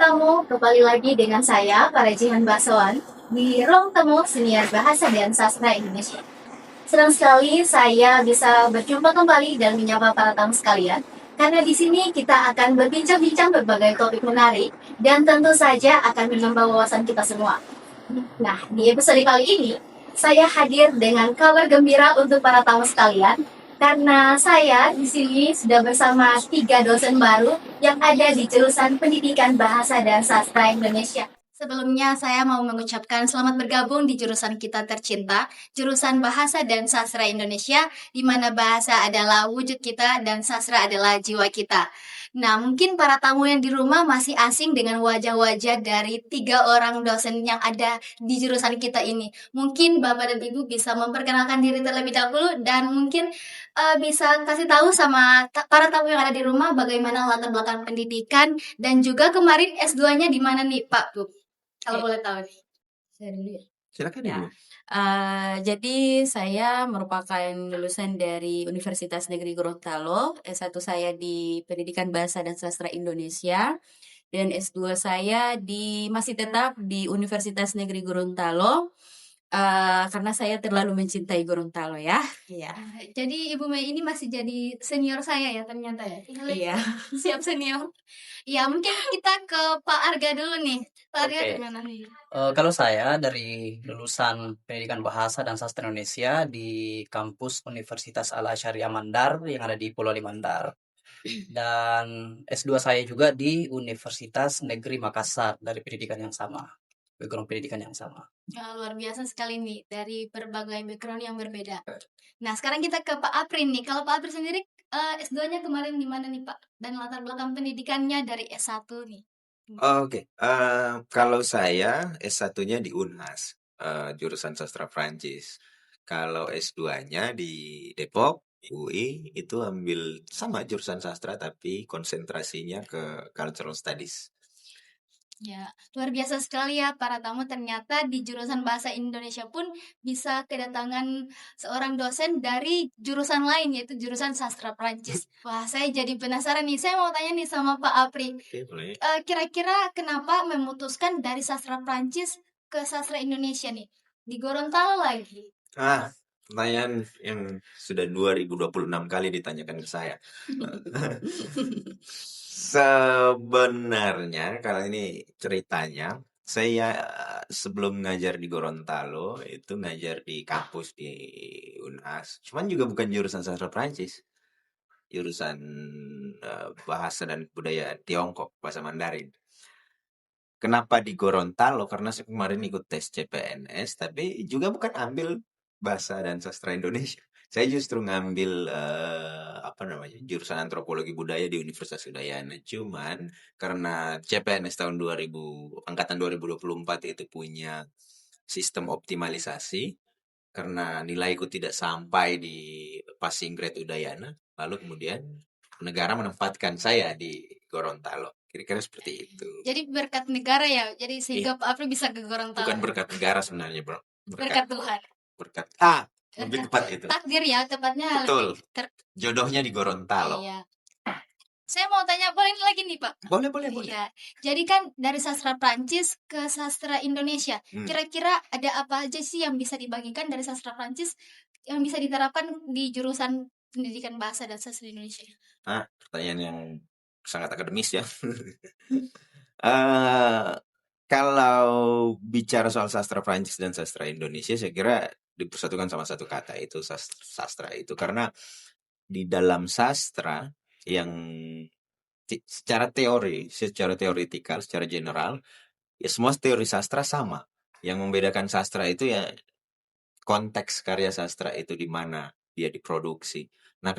tamu, kembali lagi dengan saya, Jihan Baksoan, di Ruang Temu Senior Bahasa dan Sastra Indonesia. Senang sekali saya bisa berjumpa kembali dan menyapa para tamu sekalian, karena di sini kita akan berbincang-bincang berbagai topik menarik dan tentu saja akan menambah wawasan kita semua. Nah, di episode kali ini, saya hadir dengan kabar gembira untuk para tamu sekalian, karena saya di sini sudah bersama 3 dosen baru yang ada di jurusan Pendidikan Bahasa dan Sastra Indonesia. Sebelumnya saya mau mengucapkan selamat bergabung di jurusan kita tercinta, jurusan Bahasa dan Sastra Indonesia, di mana bahasa adalah wujud kita dan sastra adalah jiwa kita. Nah, mungkin para tamu yang di rumah masih asing dengan wajah-wajah dari 3 orang dosen yang ada di jurusan kita ini. Mungkin Bapak dan Ibu bisa memperkenalkan diri terlebih dahulu dan mungkin bisa kasih tahu sama para tamu yang ada di rumah bagaimana latar belakang pendidikan dan juga kemarin S2-nya di mana nih Pak Bu? Kalau boleh tahu nih. Saya dulu ya. Silakan Ya. Ibu. Jadi saya merupakan lulusan dari Universitas Negeri Gorontalo. S1 saya di Pendidikan Bahasa dan Sastra Indonesia dan S2 saya masih tetap di Universitas Negeri Gorontalo. Karena saya terlalu mencintai Gorontalo ya. Iya. Jadi Ibu Mei ini masih jadi senior saya ya ternyata ya. Iya. Siap senior. Ya mungkin kita ke Pak Arga dulu nih. Pak Arga Oke. gimana nih? Kalau saya dari lulusan Pendidikan Bahasa dan Sastra Indonesia di kampus Universitas Al Azhar Mandar yang ada di Pulau Limandar. Dan S2 saya juga di Universitas Negeri Makassar dari pendidikan yang sama, background pendidikan yang sama. Ya, luar biasa sekali nih dari berbagai background yang berbeda. Nah, sekarang kita ke Pak Aprin nih. Kalau Pak Aprin sendiri S2-nya kemarin di mana nih, Pak? Dan latar belakang pendidikannya dari S1 nih. Oke, kalau saya S1-nya di Unhas, jurusan sastra Prancis. Kalau S2-nya di Depok, UI, itu ambil sama jurusan sastra tapi konsentrasinya ke cultural studies. Ya, luar biasa sekali ya para tamu. Ternyata di jurusan Bahasa Indonesia pun bisa kedatangan seorang dosen dari jurusan lain, yaitu jurusan Sastra Prancis. Wah, saya jadi penasaran nih. Saya mau tanya nih sama Pak Apri. Oke, boleh. Kira-kira kenapa memutuskan dari Sastra Prancis ke Sastra Indonesia nih? Di Gorontalo lagi. Pertanyaan yang sudah 2026 kali ditanyakan ke saya. Sebenarnya kalau ini ceritanya, saya sebelum ngajar di Gorontalo itu ngajar di kampus di Unhas. Cuman juga bukan jurusan sastra Prancis, jurusan bahasa dan budaya Tiongkok, bahasa Mandarin. Kenapa di Gorontalo? Karena saya kemarin ikut tes CPNS, tapi juga bukan ambil bahasa dan sastra Indonesia. Saya justru ngambil jurusan antropologi budaya di Universitas Udayana. Cuman karena CPNS tahun 2000 angkatan 2024 itu punya sistem optimalisasi karena nilaiku tidak sampai di passing grade Udayana, lalu kemudian negara menempatkan saya di Gorontalo. Kira-kira seperti itu. Jadi berkat negara ya. Jadi sehingga Pak Apri bisa ke Gorontalo. Bukan berkat negara sebenarnya, Bro. Berkat Tuhan. Berkat lebih tepat itu. Takdir ya, tepatnya. Betul. Jodohnya di Gorontalo. Iya. Saya mau tanya, boleh lagi nih Pak? Boleh. Iya. Jadi kan dari sastra Prancis ke sastra Indonesia, kira-kira ada apa aja sih yang bisa dibagikan dari sastra Prancis yang bisa diterapkan di jurusan Pendidikan Bahasa dan Sastra Indonesia? Pertanyaan yang sangat akademis ya. Kalau bicara soal sastra Prancis dan sastra Indonesia, saya kira dipersatukan sama satu kata, itu sastra itu. Karena di dalam sastra yang secara teoritikal, secara general, ya semua teori sastra sama. Yang membedakan sastra itu ya konteks karya sastra itu di mana dia diproduksi. Nah,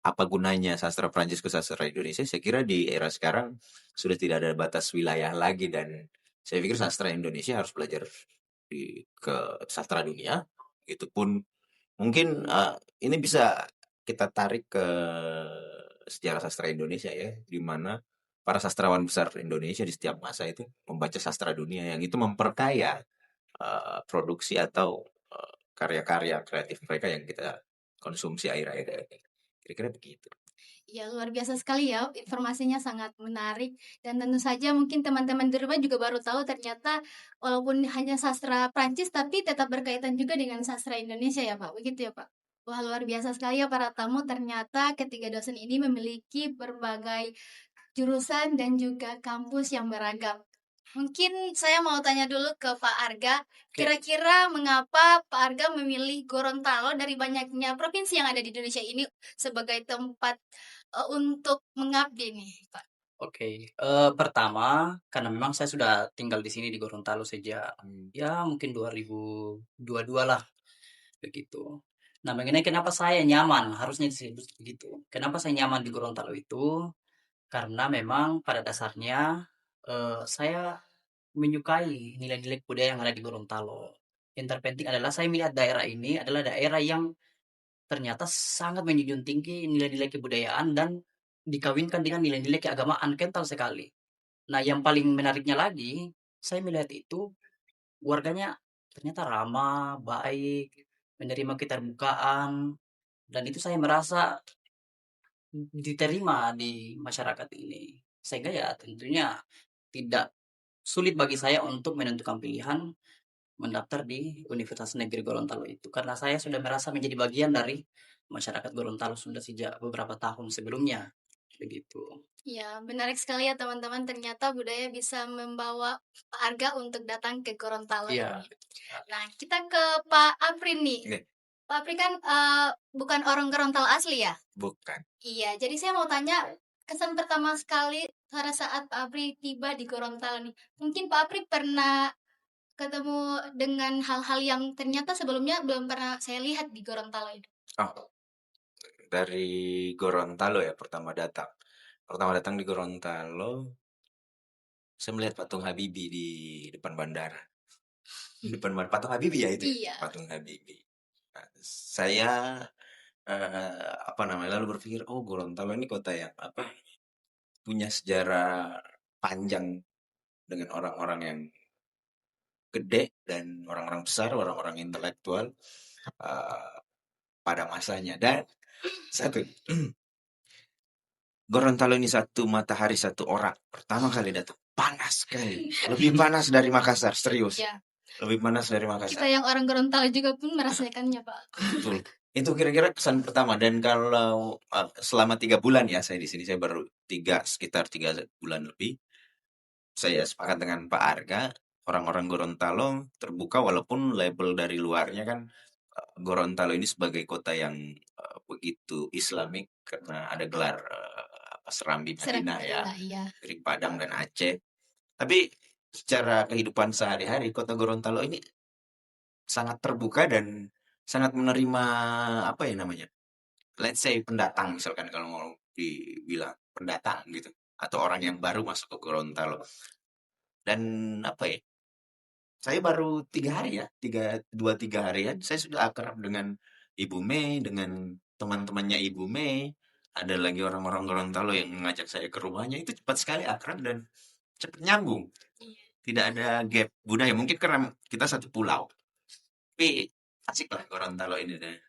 apa gunanya sastra Prancis ke sastra Indonesia? Saya kira di era sekarang sudah tidak ada batas wilayah lagi, dan saya pikir sastra Indonesia harus belajar ke sastra dunia. Itu pun mungkin ini bisa kita tarik ke sejarah sastra Indonesia ya, di mana para sastrawan besar Indonesia di setiap masa itu membaca sastra dunia yang itu memperkaya produksi atau karya-karya kreatif mereka yang kita konsumsi akhir-akhir ini. Kira-kira begitu. Ya, luar biasa sekali ya, informasinya sangat menarik. Dan tentu saja mungkin teman-teman di rumah juga baru tahu ternyata walaupun hanya sastra Prancis, tapi tetap berkaitan juga dengan sastra Indonesia ya Pak, begitu ya Pak? Wah, luar biasa sekali ya para tamu, ternyata ketiga dosen ini memiliki berbagai jurusan dan juga kampus yang beragam. Mungkin saya mau tanya dulu ke Pak Arga, kira-kira mengapa Pak Arga memilih Gorontalo dari banyaknya provinsi yang ada di Indonesia ini sebagai tempat untuk mengabdi nih, Pak? Oke, pertama karena memang saya sudah tinggal di sini di Gorontalo sejak ya mungkin 2022 lah begitu. Nah, mengenai kenapa saya nyaman, harusnya disebut begitu. Kenapa saya nyaman di Gorontalo itu karena memang pada dasarnya saya menyukai nilai-nilai budaya yang ada di Gorontalo. Yang terpenting adalah saya melihat daerah ini adalah daerah yang ternyata sangat menjunjung tinggi nilai-nilai kebudayaan dan dikawinkan dengan nilai-nilai keagamaan kental sekali. Nah, yang paling menariknya lagi, saya melihat itu warganya ternyata ramah, baik, menerima keterbukaan, dan itu saya merasa diterima di masyarakat ini. Sehingga ya tentunya tidak sulit bagi saya untuk menentukan pilihan mendaftar di Universitas Negeri Gorontalo itu. Karena saya sudah merasa menjadi bagian dari masyarakat Gorontalo sudah sejak beberapa tahun sebelumnya. Begitu. Ya, menarik sekali ya teman-teman. Ternyata budaya bisa membawa Pak Arga untuk datang ke Gorontalo Iya. ini. Nah, kita ke Pak Apri nih. Oke. Pak Apri kan bukan orang Gorontalo asli ya? Bukan. Iya, jadi saya mau tanya kesan pertama sekali pada saat Pak Apri tiba di Gorontalo nih. Mungkin Pak Apri pernah ketemu dengan hal-hal yang ternyata sebelumnya belum pernah saya lihat di Gorontalo ini. Oh, dari Gorontalo ya pertama datang. Pertama datang di Gorontalo, saya melihat patung Habibie di depan bandara. Di depan patung Habibie ya itu, Iya. patung Habibie. Nah, saya apa namanya lalu berpikir, oh Gorontalo ini kota yang apa punya sejarah panjang dengan orang-orang yang gede dan orang-orang besar, orang-orang intelektual uh, pada masanya. Dan satu, Gorontalo ini satu matahari satu orang. Pertama kali datang panas sekali, lebih panas dari Makassar, serius. Ya. Lebih panas dari Makassar. Kita yang orang Gorontalo juga pun merasakannya, Pak. Betul. Itu kira-kira kesan pertama. Dan kalau selama 3 bulan ya saya di sini, saya baru sekitar 3 bulan lebih. Saya sepakat dengan Pak Arga, orang-orang Gorontalo terbuka walaupun label dari luarnya kan Gorontalo ini sebagai kota yang begitu Islamik karena ada gelar Serambi Madinah ya, Iya. dari Padang dan Aceh. Tapi secara kehidupan sehari-hari kota Gorontalo ini sangat terbuka dan sangat menerima apa ya namanya, let's say pendatang misalkan kalau mau dibilang pendatang gitu atau orang yang baru masuk ke Gorontalo. Dan apa ya, saya baru 3 hari ya, 2-3 harian saya sudah akrab dengan Ibu Mei, dengan teman-temannya Ibu Mei. Ada lagi orang-orang Gorontalo yang mengajak saya ke rumahnya, itu cepat sekali akrab dan cepat nyambung. Tidak ada gap budaya, mungkin karena kita satu pulau. Tapi asik lah Gorontalo ini deh.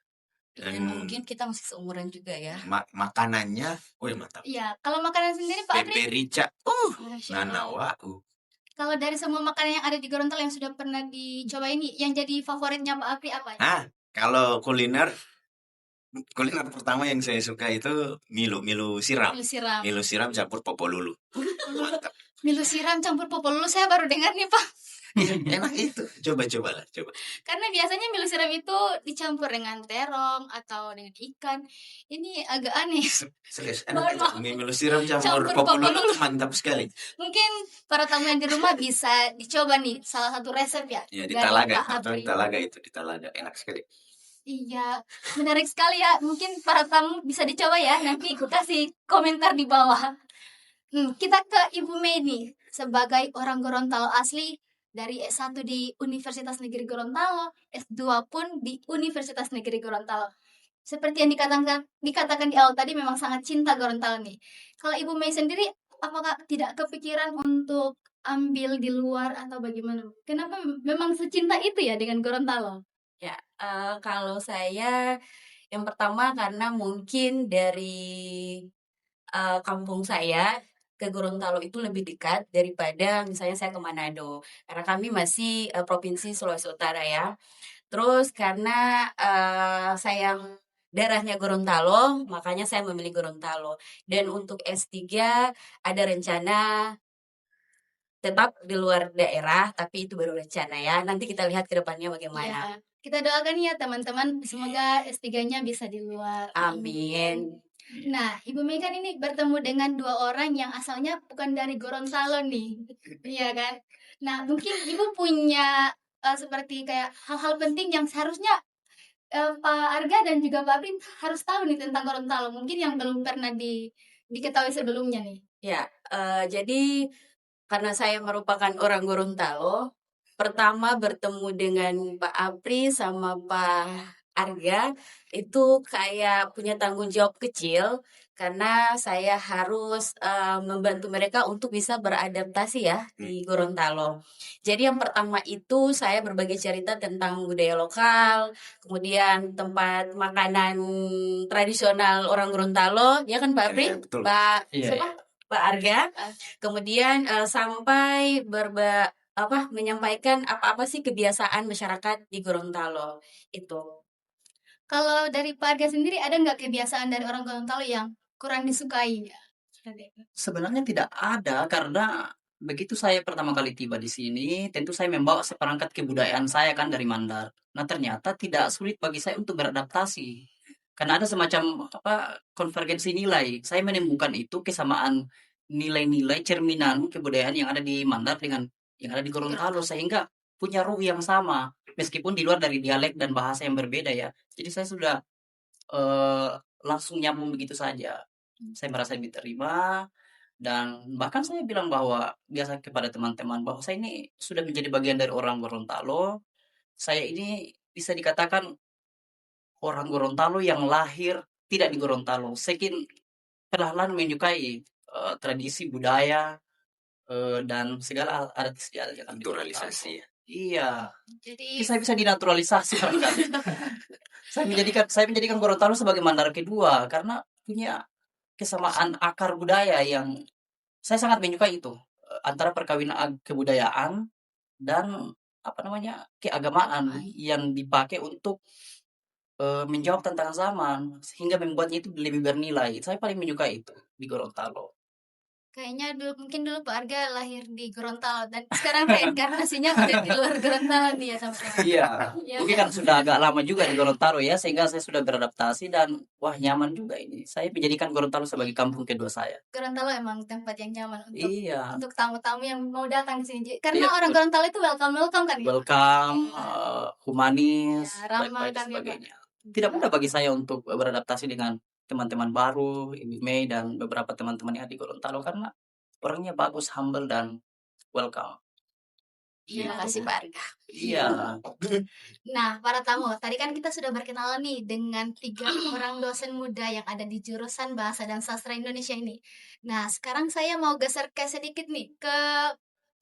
Dan mungkin kita masih seumuran juga ya. Makanannya, mantap. Iya, kalau makanan sendiri Pak Apri, Pepe rica, Masya Allah. nanawa, Kalau dari semua makanan yang ada di Gorontalo yang sudah pernah dicoba ini, yang jadi favoritnya Pak Apri apa? Kalau kuliner pertama yang saya suka itu milu siram. Milu siram Campur popolulu. Mantap. Milu siram campur popolulu saya baru dengar nih Pak. Enak itu. Coba. Karena biasanya milu siram itu dicampur dengan terong atau dengan ikan. Ini agak aneh. Serius, enak itu. Milu siram campur popolulu mantap sekali. Mungkin para tamu yang di rumah bisa dicoba nih salah satu resep ya. Ya di Talaga, di Talaga enak sekali. Iya, menarik sekali ya. Mungkin para tamu bisa dicoba ya. Nanti aku kasih komentar di bawah. Kita ke Ibu Mei nih. Sebagai orang Gorontalo asli, dari S1 di Universitas Negeri Gorontalo, S2 pun di Universitas Negeri Gorontalo. Seperti yang dikatakan di awal tadi, memang sangat cinta Gorontalo nih. Kalau Ibu Mei sendiri, apakah tidak kepikiran untuk ambil di luar atau bagaimana? Kenapa memang secinta itu ya dengan Gorontalo? Ya, kalau saya yang pertama karena mungkin dari kampung saya ke Gorontalo itu lebih dekat daripada misalnya saya ke Manado, karena kami masih provinsi Sulawesi Utara ya. Terus karena saya daerahnya Gorontalo, makanya saya memilih Gorontalo. Dan untuk S3 ada rencana tetap di luar daerah, tapi itu baru rencana ya. Nanti kita lihat ke depannya bagaimana. Ya, kita doakan ya teman-teman, semoga S3-nya bisa di luar. Amin. Nah, Ibu Mei kan ini bertemu dengan dua orang yang asalnya bukan dari Gorontalo nih, iya kan? Nah, mungkin Ibu punya seperti kayak hal-hal penting yang seharusnya Pak Arga dan juga Pak Prin harus tahu nih tentang Gorontalo, mungkin yang belum pernah diketahui sebelumnya nih. Ya, jadi karena saya merupakan orang Gorontalo, pertama bertemu dengan Pak Apri sama Pak Arga itu kayak punya tanggung jawab kecil karena saya harus membantu mereka untuk bisa beradaptasi ya di Gorontalo. Jadi yang pertama itu saya berbagi cerita tentang budaya lokal, kemudian tempat makanan tradisional orang Gorontalo, ya kan Pak Apri? Ya, betul. Pak Iya, siapa? Pak Arga. Kemudian sampai menyampaikan apa-apa sih kebiasaan masyarakat di Gorontalo itu. Kalau dari Pak Arga sendiri ada nggak kebiasaan dari orang Gorontalo yang kurang disukai? Sebenarnya tidak ada karena begitu saya pertama kali tiba di sini, tentu saya membawa seperangkat kebudayaan saya kan dari Mandar. Nah, ternyata tidak sulit bagi saya untuk beradaptasi. Karena ada semacam konvergensi nilai. Saya menemukan itu kesamaan nilai-nilai cerminan kebudayaan yang ada di Mandar dengan yang ada di Gorontalo sehingga punya ruh yang sama meskipun di luar dari dialek dan bahasa yang berbeda ya. Jadi saya sudah eh, langsung nyambung begitu saja. Saya merasa diterima dan bahkan saya bilang bahwa biasa kepada teman-teman bahwa saya ini sudah menjadi bagian dari orang Gorontalo. Saya ini bisa dikatakan orang Gorontalo yang lahir tidak di Gorontalo. Saya kini perlahan menyukai tradisi budaya dan segala adat istiadat yang ada di Gorontalo. Naturalisasi ya. Iya, Jadi saya bisa dinaturalisasi barangkali. saya menjadikan Gorontalo sebagai Mandar kedua karena punya kesamaan akar budaya yang saya sangat menyukai itu antara perkawinan kebudayaan dan keagamaan yang dipakai untuk menjawab tantangan zaman sehingga membuatnya itu lebih bernilai. Saya paling menyukai itu di Gorontalo. kayaknya mungkin dulu Pak Arga lahir di Gorontalo dan sekarang reinkarnasinya udah di luar Gorontalo nih ya sama-sama. Iya, Iya. mungkin kan sudah agak lama juga di Gorontalo ya, sehingga saya sudah beradaptasi dan wah nyaman juga ini. Saya menjadikan Gorontalo sebagai kampung kedua saya. Gorontalo emang tempat yang nyaman Iya, untuk tamu-tamu yang mau datang ke sini. Karena Iya, orang Gorontalo itu welcome kan ya. welcome, humanis, Ya, ramah baik-baik dan kan ya, Pak. sebagainya. Tidak mudah bagi saya untuk beradaptasi dengan teman-teman baru, Ibu Mei dan beberapa teman-teman yang ada di Gorontalo karena orangnya bagus, humble dan welcome. Terima Gitu. kasih Pak Arga. Iya. Nah, para tamu, tadi kan kita sudah berkenalan nih dengan 3 orang dosen muda yang ada di jurusan Bahasa dan Sastra Indonesia ini. Nah, sekarang saya mau geser ke sedikit nih ke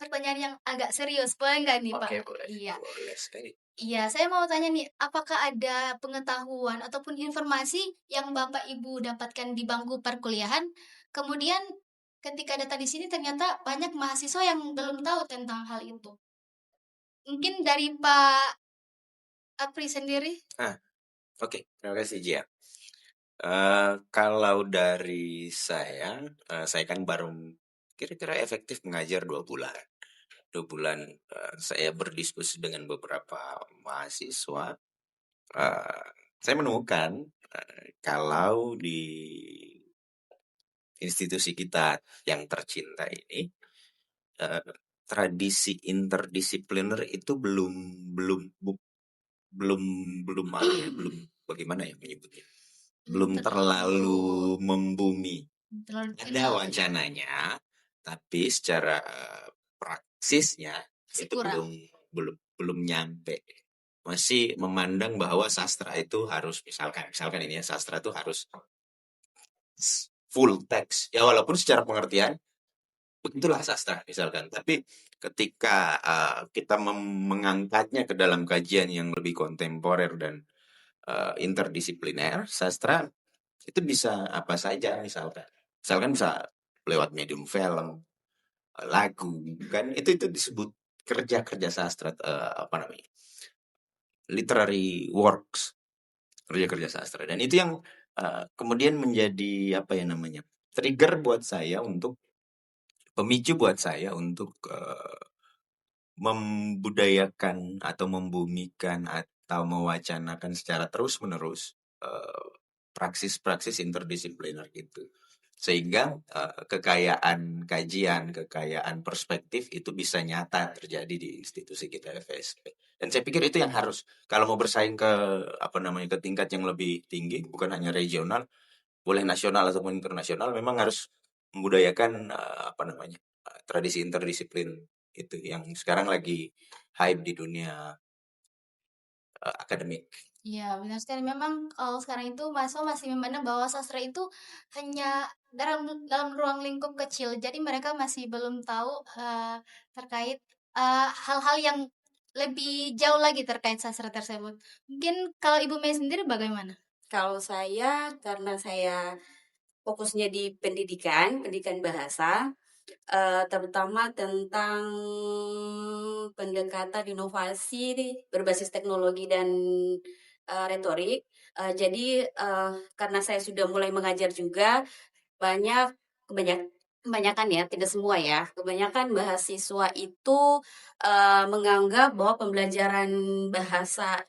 pertanyaan yang agak serius, boleh nggak nih Pak? Oke, boleh. Iya. Boleh sekali. Iya, saya mau tanya nih, apakah ada pengetahuan ataupun informasi yang Bapak Ibu dapatkan di bangku perkuliahan, kemudian ketika datang di sini ternyata banyak mahasiswa yang belum tahu tentang hal itu. Mungkin dari Pak Apri sendiri? Oke, terima kasih Jia. Kalau dari saya kan baru kira-kira efektif mengajar 2 bulan. 2 bulan saya berdiskusi dengan beberapa mahasiswa. Saya menemukan kalau di institusi kita yang tercinta ini tradisi interdisipliner itu belum bagaimana ya menyebutnya, belum terlalu membumi. Ada wacananya, tapi secara praksisnya itu belum nyampe. Masih memandang bahwa sastra itu harus misalkan ini ya, sastra itu harus full text ya, walaupun secara pengertian begitulah sastra misalkan, tapi ketika kita mengangkatnya ke dalam kajian yang lebih kontemporer dan interdisipliner, sastra itu bisa apa saja misalkan. Misalkan bisa lewat medium film, lagu, kan itu disebut kerja sastra, apa namanya, literary works, kerja sastra. Dan itu yang kemudian menjadi apa ya namanya, trigger buat saya untuk, pemicu buat saya untuk membudayakan atau membumikan atau mewacanakan secara terus-menerus praksis-praksis interdisipliner itu. Sehingga kekayaan kajian, kekayaan perspektif itu bisa nyata terjadi di institusi kita FSP. Dan saya pikir itu yang harus, kalau mau bersaing ke apa namanya, ke tingkat yang lebih tinggi, bukan hanya regional, boleh nasional ataupun internasional, memang harus membudayakan apa namanya, tradisi interdisiplin itu yang sekarang lagi hype di dunia akademik. Iya, benar sekali. Memang kalau sekarang itu mahasiswa masih memandang bahwa sastra itu hanya dalam ruang lingkup kecil. Jadi mereka masih belum tahu terkait hal-hal yang lebih jauh lagi terkait sastra tersebut. Mungkin kalau Ibu Mei sendiri bagaimana? Kalau saya, karena saya fokusnya di pendidikan bahasa, terutama tentang pendekatan inovasi berbasis teknologi dan retorik. Jadi karena saya sudah mulai mengajar juga, banyak kebanyakan ya, tidak semua ya, kebanyakan mahasiswa itu menganggap bahwa pembelajaran bahasa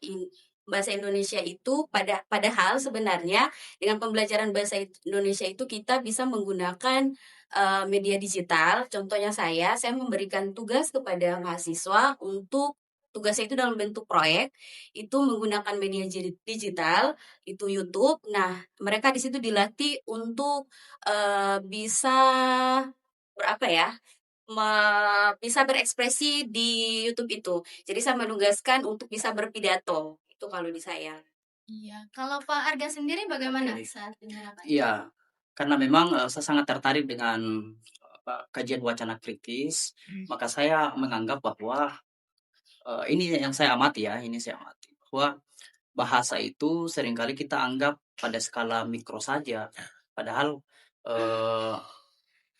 Indonesia itu padahal sebenarnya dengan pembelajaran bahasa Indonesia itu kita bisa menggunakan media digital. Contohnya saya memberikan tugas kepada mahasiswa untuk tugasnya itu dalam bentuk proyek, itu menggunakan media digital, itu YouTube. Nah, mereka di situ dilatih untuk bisa berapa ya, bisa berekspresi di YouTube itu. Jadi saya menugaskan untuk bisa berpidato, itu kalau di saya. Iya, kalau Pak Arga sendiri bagaimana Oke. saat penerapan? Iya, karena memang saya sangat tertarik dengan kajian wacana kritis, maka saya menganggap bahwa ini yang saya amati ya, bahwa bahasa itu seringkali kita anggap pada skala mikro saja, padahal eh,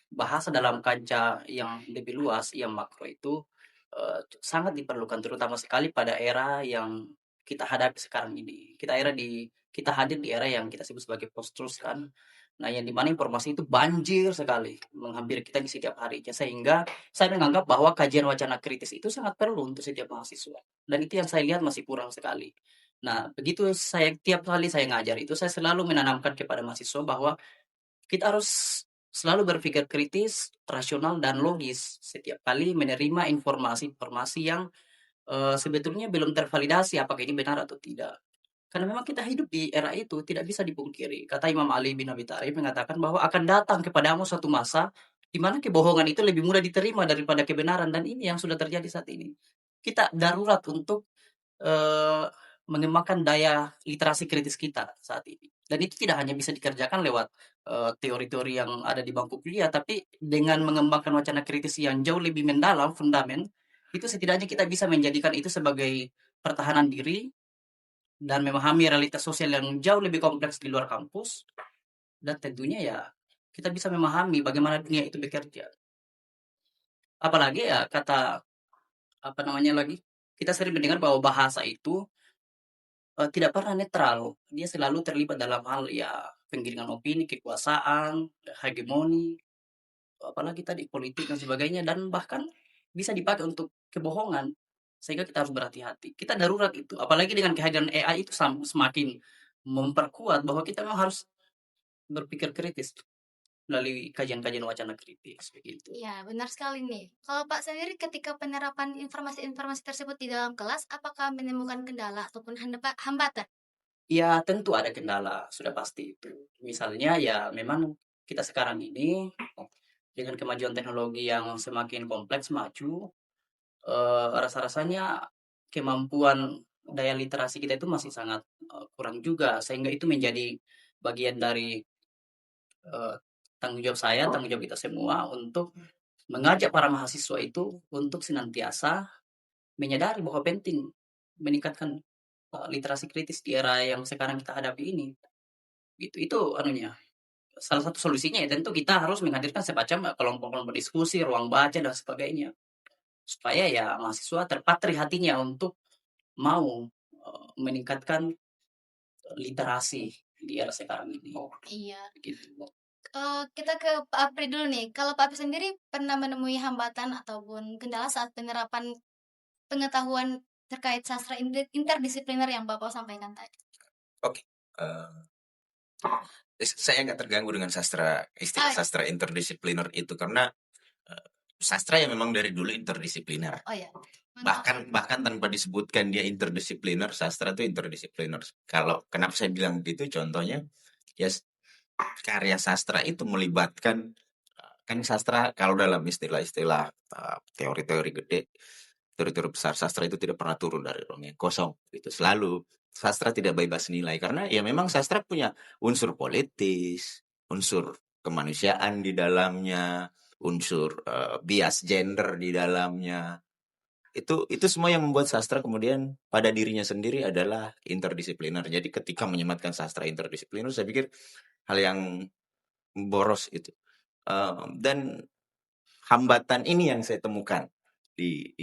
bahasa dalam kancah yang lebih luas, yang makro itu sangat diperlukan, terutama sekali pada era yang kita hadapi sekarang ini. Kita hadir di era yang kita sebut sebagai post-truth kan. Nah, yang dimana informasi itu banjir sekali menghampiri kita di setiap harinya, sehingga saya menganggap bahwa kajian wacana kritis itu sangat perlu untuk setiap mahasiswa. Dan itu yang saya lihat masih kurang sekali. Nah, begitu tiap kali saya ngajar itu, saya selalu menanamkan kepada mahasiswa bahwa kita harus selalu berpikir kritis, rasional, dan logis setiap kali menerima informasi-informasi yang sebetulnya belum tervalidasi apakah ini benar atau tidak. Karena memang kita hidup di era itu, tidak bisa dipungkiri. Kata Imam Ali bin Abi Thalib mengatakan bahwa akan datang kepadamu suatu masa di mana kebohongan itu lebih mudah diterima daripada kebenaran, dan ini yang sudah terjadi saat ini. Kita darurat untuk eh, mengembangkan daya literasi kritis kita saat ini. Dan itu tidak hanya bisa dikerjakan lewat teori-teori yang ada di bangku kuliah, tapi dengan mengembangkan wacana kritis yang jauh lebih mendalam, fundamen, itu setidaknya kita bisa menjadikan itu sebagai pertahanan diri dan memahami realitas sosial yang jauh lebih kompleks di luar kampus. Dan tentunya ya kita bisa memahami bagaimana dunia itu bekerja. Apalagi ya kata apa namanya lagi, kita sering mendengar bahwa bahasa itu tidak pernah netral. Dia selalu terlibat dalam hal ya penggiringan opini, kekuasaan, hegemoni, apalagi tadi politik dan sebagainya, dan bahkan bisa dipakai untuk kebohongan. Sehingga kita harus berhati-hati. Kita darurat itu. Apalagi dengan kehadiran AI itu semakin memperkuat bahwa kita memang harus berpikir kritis melalui kajian-kajian wacana kritis begitu. Iya, benar sekali nih. Kalau Pak sendiri ketika penerapan informasi-informasi tersebut di dalam kelas, apakah menemukan kendala ataupun hambatan? Ya tentu ada kendala, sudah pasti itu. Misalnya ya memang kita sekarang ini dengan kemajuan teknologi yang semakin kompleks maju, rasa-rasanya kemampuan daya literasi kita itu masih sangat kurang juga, sehingga itu menjadi bagian dari tanggung jawab saya, tanggung jawab kita semua untuk mengajak para mahasiswa itu untuk senantiasa menyadari bahwa penting meningkatkan literasi kritis di era yang sekarang kita hadapi ini. Gitu. Itu anunya. salah satu solusinya ya tentu kita harus menghadirkan semacam kelompok-kelompok diskusi, ruang baca dan sebagainya. Supaya ya mahasiswa terpatri hatinya untuk mau meningkatkan literasi di era sekarang ini. Iya. Gitu. Kita ke Pak Apri dulu nih. Kalau Pak Apri sendiri pernah menemui hambatan ataupun kendala saat penerapan pengetahuan terkait sastra interdisipliner yang Bapak sampaikan tadi? Oke. Saya nggak terganggu dengan istilah sastra interdisipliner itu karena sastra yang memang dari dulu interdisipliner. Oh ya. Bahkan tanpa disebutkan dia interdisipliner, sastra itu interdisipliner. Kalau kenapa saya bilang gitu, contohnya ya karya sastra itu melibatkan kan sastra kalau dalam istilah-istilah teori-teori gede, teori-teori besar, sastra itu tidak pernah turun dari ruang yang kosong. Itu selalu sastra tidak bebas nilai karena ya memang sastra punya unsur politis, unsur kemanusiaan di dalamnya, unsur bias gender di dalamnya. Itu semua yang membuat sastra kemudian pada dirinya sendiri adalah interdisipliner. Jadi ketika menyematkan sastra interdisipliner, saya pikir hal yang boros itu. Dan hambatan ini yang saya temukan di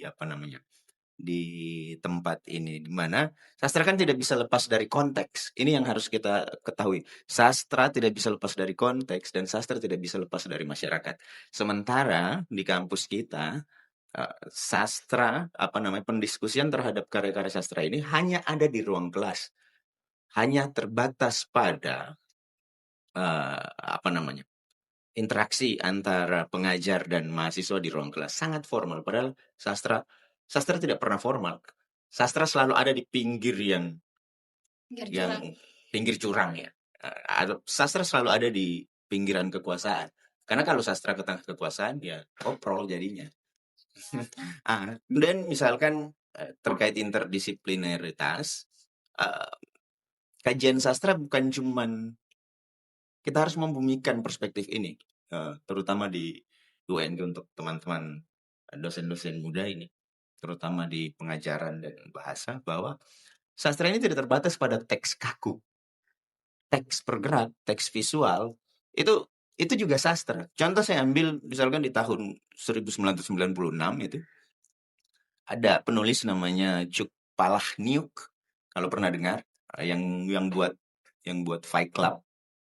apa namanya, di tempat ini, di mana sastra kan tidak bisa lepas dari konteks. Ini yang harus kita ketahui. Sastra tidak bisa lepas dari konteks dan sastra tidak bisa lepas dari masyarakat. Sementara di kampus kita sastra, pendiskusian terhadap karya-karya sastra ini hanya ada di ruang kelas, hanya terbatas pada interaksi antara pengajar dan mahasiswa di ruang kelas, sangat formal. Padahal sastra tidak pernah formal. Sastra selalu ada di pinggir yang pinggir curang ya. Sastra selalu ada di pinggiran kekuasaan. Karena kalau sastra ke tengah kekuasaan ya koprol jadinya. Dan misalkan terkait interdisiplineritas, kajian sastra bukan cuman kita harus membumikan perspektif ini, terutama di UNG untuk teman-teman dosen-dosen muda ini, terutama di pengajaran dan bahasa, bahwa sastra ini tidak terbatas pada teks kaku, teks bergerak, teks visual, itu juga sastra. Contoh saya ambil misalkan di tahun 1996 itu ada penulis namanya Cuk Palahniuk, kalau pernah dengar, yang buat Fight Club,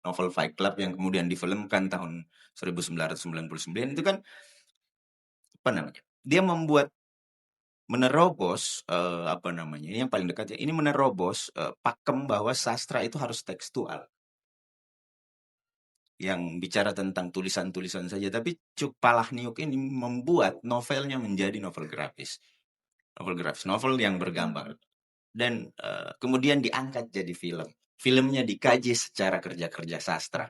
novel Fight Club yang kemudian difilmkan tahun 1999 itu kan dia menerobos ini yang paling dekat ya, ini menerobos pakem bahwa sastra itu harus tekstual, yang bicara tentang tulisan-tulisan saja, tapi Cuk Palahniuk ini membuat novelnya menjadi novel grafis, novel yang bergambar, dan kemudian diangkat jadi film. Filmnya dikaji secara kerja-kerja sastra.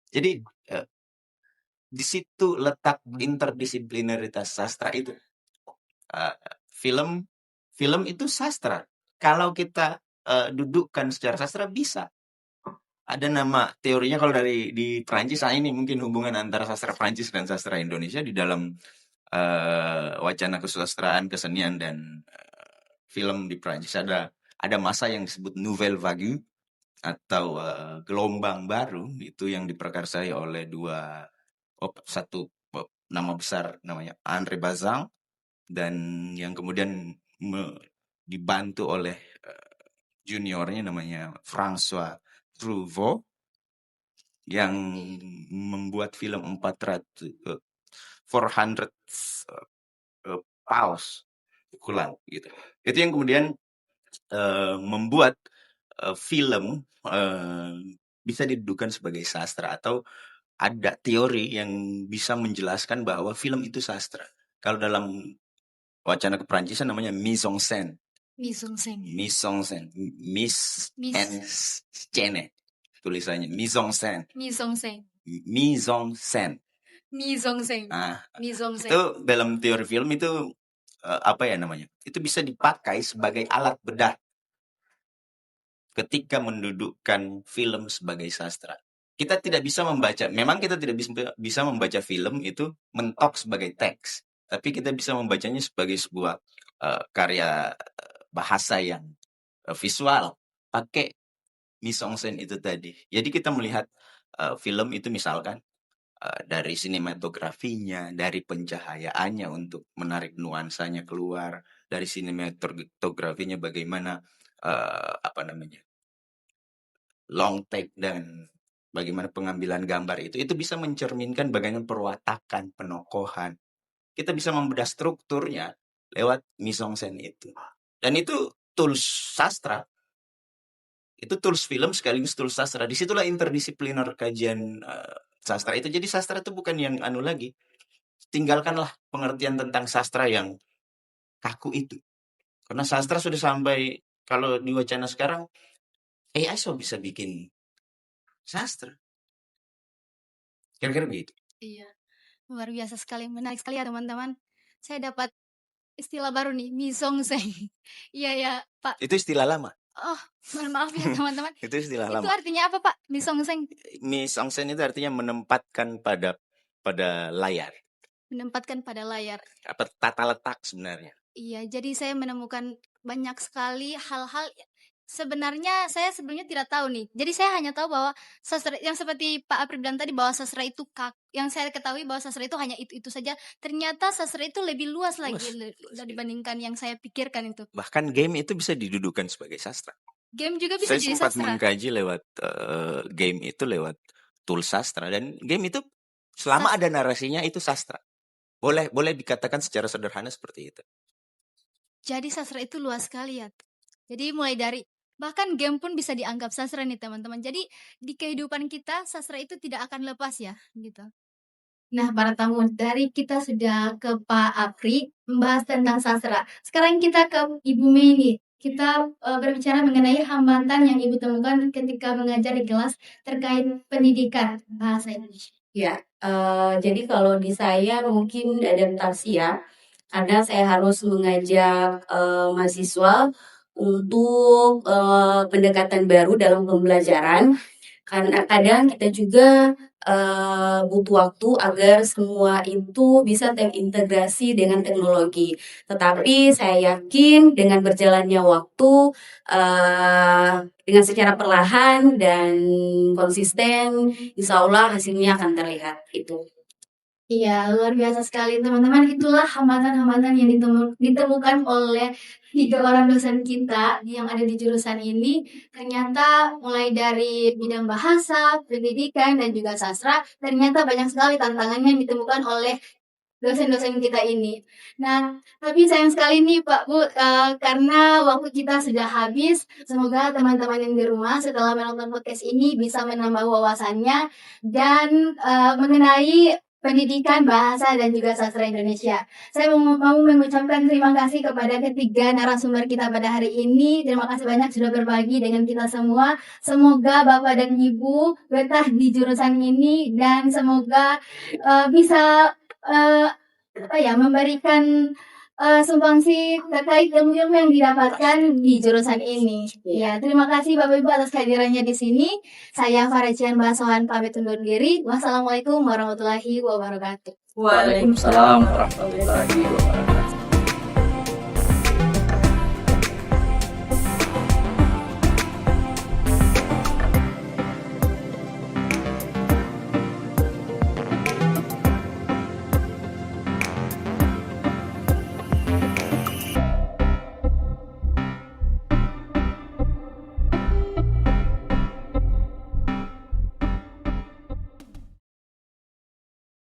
Jadi di situ letak interdisiplineritas sastra itu. Film itu sastra. Kalau kita dudukkan secara sastra bisa. Ada nama teorinya kalau di Prancis, ini mungkin hubungan antara sastra Prancis dan sastra Indonesia di dalam wacana kesusastraan, kesenian dan film di Prancis ada masa yang disebut Nouvelle Vague atau gelombang baru, itu yang diprakarsai oleh satu nama besar namanya André Bazin, dan yang kemudian dibantu oleh juniornya namanya François Truffaut yang membuat film 400 Pause pukulan gitu. Itu yang kemudian membuat film bisa didudukan sebagai sastra, atau ada teori yang bisa menjelaskan bahwa film itu sastra. Kalau dalam wacana keperancisan namanya mise en scène. Mise en scène. Tulisannya mise en scène. Itu dalam teori film itu itu bisa dipakai sebagai alat bedah ketika mendudukkan film sebagai sastra. Kita tidak bisa membaca film itu mentok sebagai teks, tapi kita bisa membacanya sebagai sebuah karya bahasa yang visual pakai mise en scène itu tadi. Jadi kita melihat film itu misalkan dari sinematografinya, dari pencahayaannya untuk menarik nuansanya keluar, dari sinematografinya bagaimana apa namanya long take dan bagaimana pengambilan gambar itu bisa mencerminkan bagaimana perwatakan penokohan. Kita bisa membedah strukturnya lewat mise en scène itu. Dan itu tools sastra. Itu tools film sekaligus tools sastra. Disitulah interdisipliner kajian sastra itu. Jadi sastra itu bukan yang anu lagi. Tinggalkanlah pengertian tentang sastra yang kaku itu. Karena sastra sudah sampai, kalau di wacana sekarang, AI so bisa bikin sastra. Kira-kira begitu. Iya, luar biasa sekali, menarik sekali ya teman-teman. Saya dapat istilah baru nih, misongseng. Iya ya, Pak. Itu istilah lama. Oh, mohon maaf ya teman-teman. Itu istilah Itu lama. artinya apa, Pak? Misongseng. Mise en scène itu artinya menempatkan pada layar. Menempatkan pada layar. Apa tata letak sebenarnya. Iya, jadi saya menemukan banyak sekali hal-hal sebenarnya saya sebelumnya tidak tahu nih. Jadi saya hanya tahu bahwa sastra yang seperti Pak Apri bilang tadi bahwa sastra itu yang saya ketahui bahwa sastra itu hanya itu saja. Ternyata sastra itu lebih luas lagi dibandingkan yang saya pikirkan itu. Bahkan game itu bisa didudukan sebagai sastra. Game juga bisa Saya jadi sempat sastra. mengkaji lewat game itu lewat tool sastra, dan game itu selama ada narasinya itu sastra. Boleh dikatakan secara sederhana seperti itu. Jadi sastra itu luas sekali ya. Jadi mulai dari bahkan game pun bisa dianggap sastra nih teman-teman. Jadi di kehidupan kita sastra itu tidak akan lepas ya gitu. Nah, para tamu, dari kita sudah ke Pak Apri membahas tentang sastra. Sekarang kita ke Ibu Mei nih. Kita berbicara mengenai hambatan yang Ibu temukan ketika mengajar di kelas terkait pendidikan bahasa Indonesia. Ya, jadi kalau di saya mungkin adaptasi ya, karena saya harus mengajak mahasiswa untuk pendekatan baru dalam pembelajaran. Karena kadang kita juga butuh waktu agar semua itu bisa terintegrasi dengan teknologi. Tetapi saya yakin dengan berjalannya waktu, dengan secara perlahan dan konsisten, insya Allah hasilnya akan terlihat itu. Iya, luar biasa sekali teman-teman. Itulah hambatan-hambatan yang ditemukan oleh 3 orang dosen kita yang ada di jurusan ini. Ternyata mulai dari bidang bahasa, pendidikan, dan juga sastra, ternyata banyak sekali tantangan yang ditemukan oleh dosen-dosen kita ini. Nah, tapi sayang sekali nih Pak Bu, karena waktu kita sudah habis. Semoga teman-teman yang di rumah setelah menonton podcast ini bisa menambah wawasannya dan mengenai pendidikan bahasa dan juga sastra Indonesia. Saya mau mengucapkan terima kasih kepada ketiga narasumber kita pada hari ini. Terima kasih banyak sudah berbagi dengan kita semua. Semoga Bapak dan Ibu betah di jurusan ini dan semoga bisa memberikan sumbangsi terkait ilmu-ilmu yang didapatkan di jurusan ini. Ya, terima kasih Bapak Ibu atas kehadirannya di sini. Saya Farajian Basohan pamit undur diri. Wassalamualaikum warahmatullahi wabarakatuh. Waalaikumsalam warahmatullahi wabarakatuh.